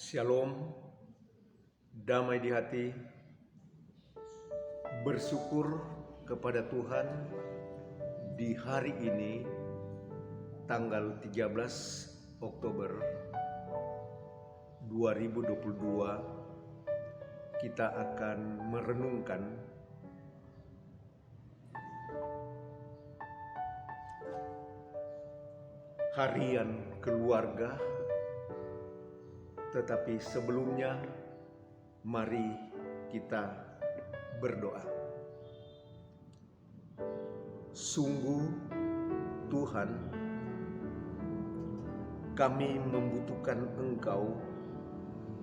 Shalom, damai di hati, bersyukur kepada Tuhan di hari ini, tanggal 13 Oktober 2022, kita akan merenungkan harian keluarga. Tetapi sebelumnya, mari kita berdoa. Sungguh Tuhan, kami membutuhkan Engkau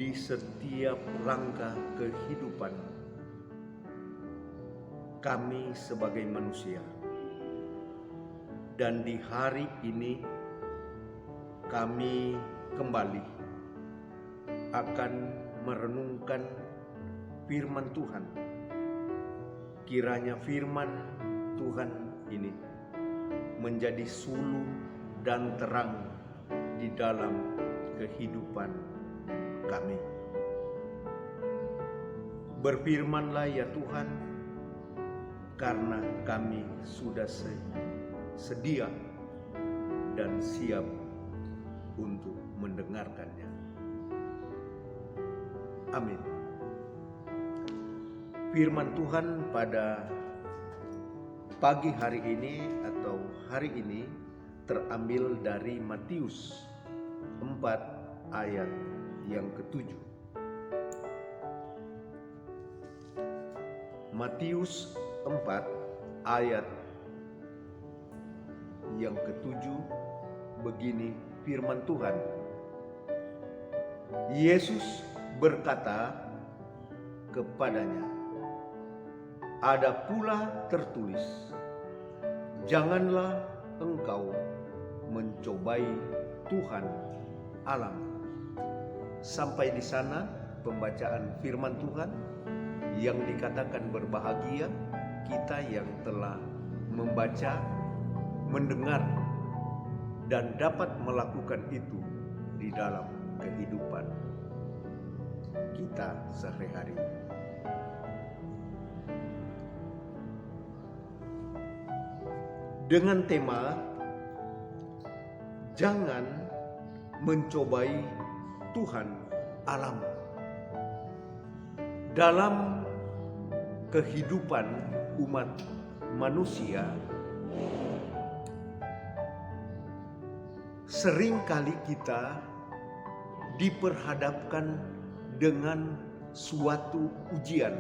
di setiap langkah kehidupan kami sebagai manusia. Dan di hari ini kami kembali akan merenungkan firman Tuhan. Kiranya firman Tuhan ini menjadi suluh dan terang di dalam kehidupan kami. Berfirmanlah ya Tuhan, karena kami sudah sedia dan siap untuk mendengarkannya. Amin. Firman Tuhan pada pagi hari ini atau hari ini terambil dari Matius 4 ayat yang ke-7. Matius 4 ayat yang ke-7 begini firman Tuhan. Yesus berkata kepadanya, ada pula tertulis, janganlah engkau mencobai Tuhan Allah. Sampai di sana pembacaan firman Tuhan yang dikatakan berbahagia kita yang telah membaca, mendengar, dan dapat melakukan itu di dalam kehidupan kita sehari-hari. Dengan tema jangan mencobai Tuhan Allahmu. Dalam kehidupan umat manusia, seringkali kita diperhadapkan dengan suatu ujian.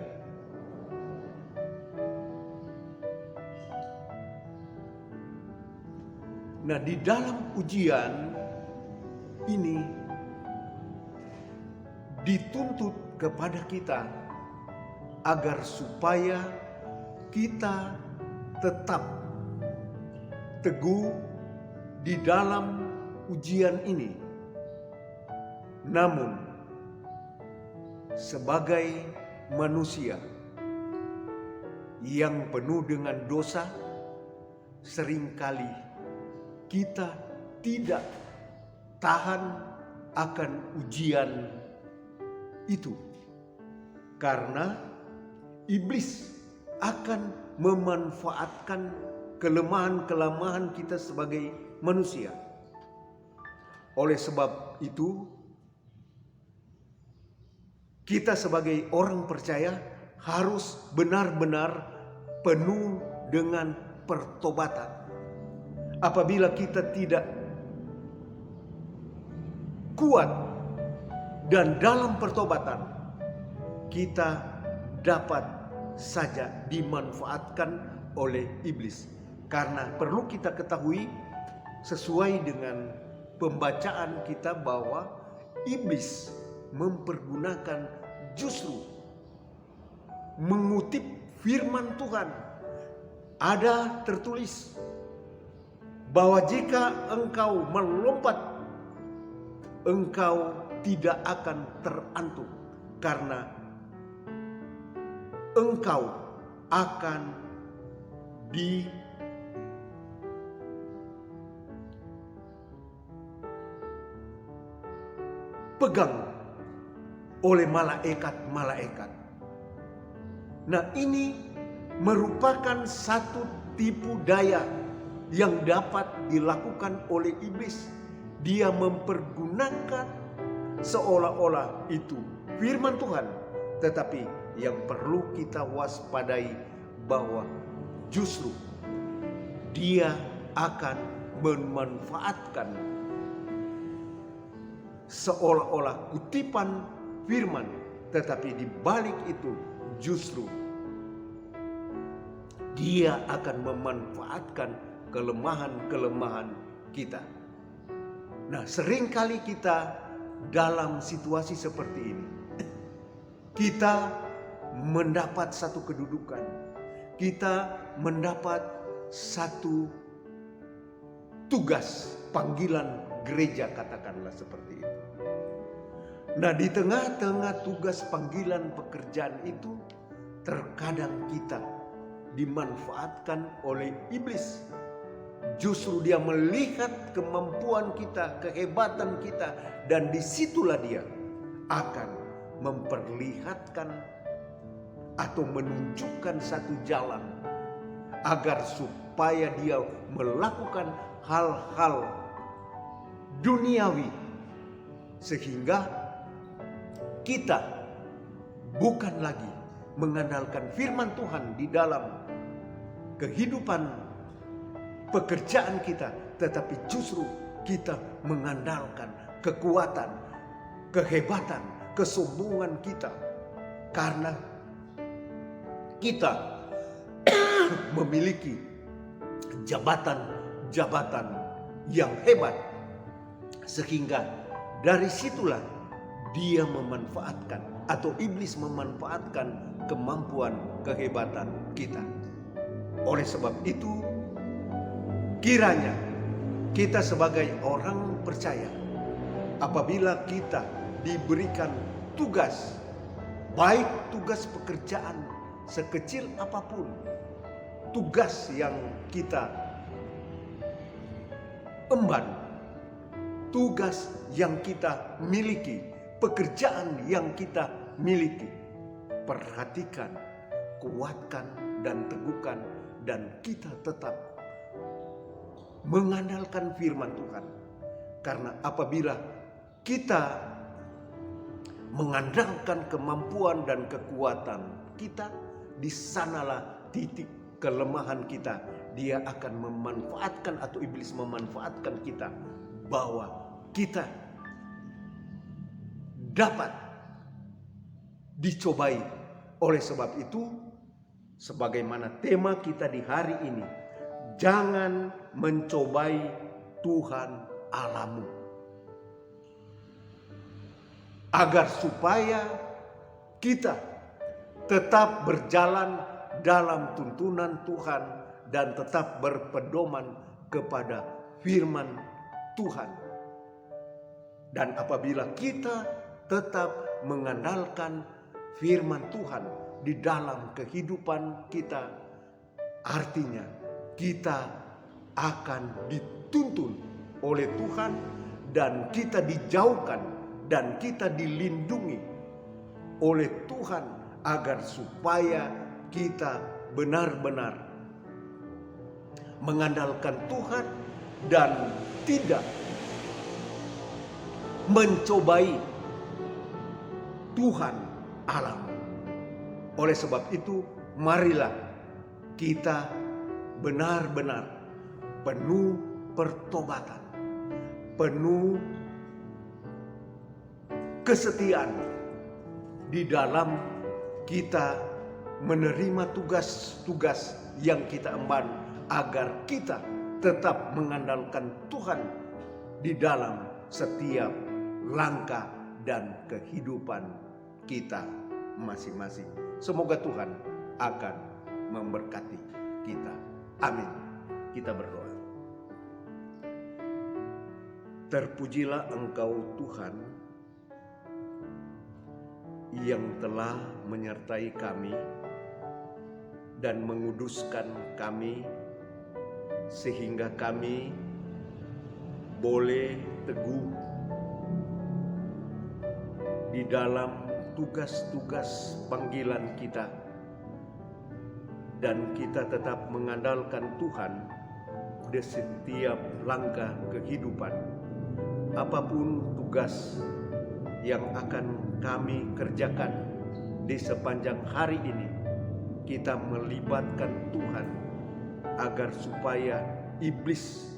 Nah, di dalam ujian ini dituntut kepada kita agar supaya kita tetap teguh di dalam ujian ini. Namun sebagai manusia yang penuh dengan dosa, seringkali kita tidak tahan akan ujian itu, karena iblis akan memanfaatkan kelemahan-kelemahan kita sebagai manusia. Oleh sebab itu, kita sebagai orang percaya harus benar-benar penuh dengan pertobatan. Apabila kita tidak kuat dan dalam pertobatan, kita dapat saja dimanfaatkan oleh iblis. Karena perlu kita ketahui sesuai dengan pembacaan kita bahwa iblis mempergunakan justru mengutip firman Tuhan. Ada tertulis bahwa jika engkau melompat, engkau tidak akan terantuk, karena engkau akan dipegang oleh malaikat-malaikat. Nah, ini merupakan satu tipu daya yang dapat dilakukan oleh iblis. Dia mempergunakan seolah-olah itu firman Tuhan, tetapi yang perlu kita waspadai bahwa justru dia akan memanfaatkan seolah-olah kutipan firman, tetapi di balik itu justru dia akan memanfaatkan kelemahan-kelemahan kita. Nah, seringkali kita dalam situasi seperti ini, kita mendapat satu kedudukan, kita mendapat satu tugas, panggilan gereja, katakanlah seperti itu. Nah, di tengah-tengah tugas, panggilan, pekerjaan itu, terkadang kita dimanfaatkan oleh iblis. Justru dia melihat kemampuan kita, kehebatan kita, dan disitulah dia akan memperlihatkan atau menunjukkan satu jalan agar supaya dia melakukan hal-hal duniawi, sehingga kita bukan lagi mengandalkan firman Tuhan di dalam kehidupan pekerjaan kita, tetapi justru kita mengandalkan kekuatan, kehebatan, kesombongan kita, karena kita memiliki jabatan-jabatan yang hebat, sehingga dari situlah dia memanfaatkan atau iblis memanfaatkan kemampuan, kehebatan kita. Oleh sebab itu, kiranya kita sebagai orang percaya, apabila kita diberikan tugas, baik tugas pekerjaan sekecil apapun, tugas yang kita emban, tugas yang kita miliki, pekerjaan yang kita miliki, perhatikan, kuatkan, dan teguhkan, dan kita tetap mengandalkan firman Tuhan. Karena apabila kita mengandalkan kemampuan dan kekuatan kita, di sanalah titik kelemahan kita. Dia akan memanfaatkan, atau iblis memanfaatkan kita, bahwa kita dapat dicobai. Oleh sebab itu, sebagaimana tema kita di hari ini, jangan mencobai Tuhan Allahmu, agar supaya kita tetap berjalan dalam tuntunan Tuhan dan tetap berpedoman kepada firman Tuhan. Dan apabila kita tetap mengandalkan firman Tuhan di dalam kehidupan kita, artinya kita akan dituntun oleh Tuhan, dan kita dijauhkan dan kita dilindungi oleh Tuhan, agar supaya kita benar-benar mengandalkan Tuhan dan tidak mencobai Tuhan Allah. Oleh sebab itu, marilah kita benar-benar penuh pertobatan, penuh kesetiaan di dalam kita menerima tugas-tugas yang kita emban, agar kita tetap mengandalkan Tuhan di dalam setiap langkah dan kehidupan kita masing-masing. Semoga Tuhan akan memberkati kita. Amin. Kita berdoa. Terpujilah Engkau Tuhan, yang telah menyertai kami dan menguduskan kami, sehingga kami boleh teguh di dalam tugas-tugas panggilan kita, dan kita tetap mengandalkan Tuhan di setiap langkah kehidupan. Apapun tugas yang akan kami kerjakan di sepanjang hari ini, kita melibatkan Tuhan agar supaya iblis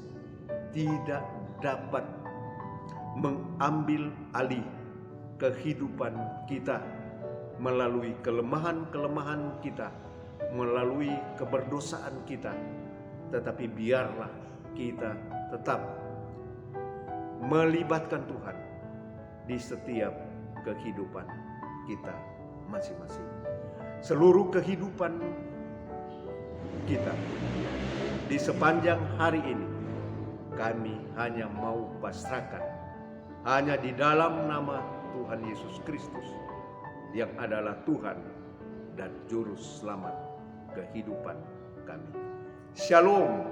tidak dapat mengambil alih kehidupan kita melalui kelemahan-kelemahan kita, melalui keberdosaan kita. Tetapi biarlah kita tetap melibatkan Tuhan di setiap kehidupan kita masing-masing. Seluruh kehidupan kita di sepanjang hari ini kami hanya mau pasrahkan hanya di dalam nama Tuhan Yesus Kristus yang adalah Tuhan dan Juru Selamat kehidupan kami. Shalom,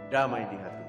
damai di hati.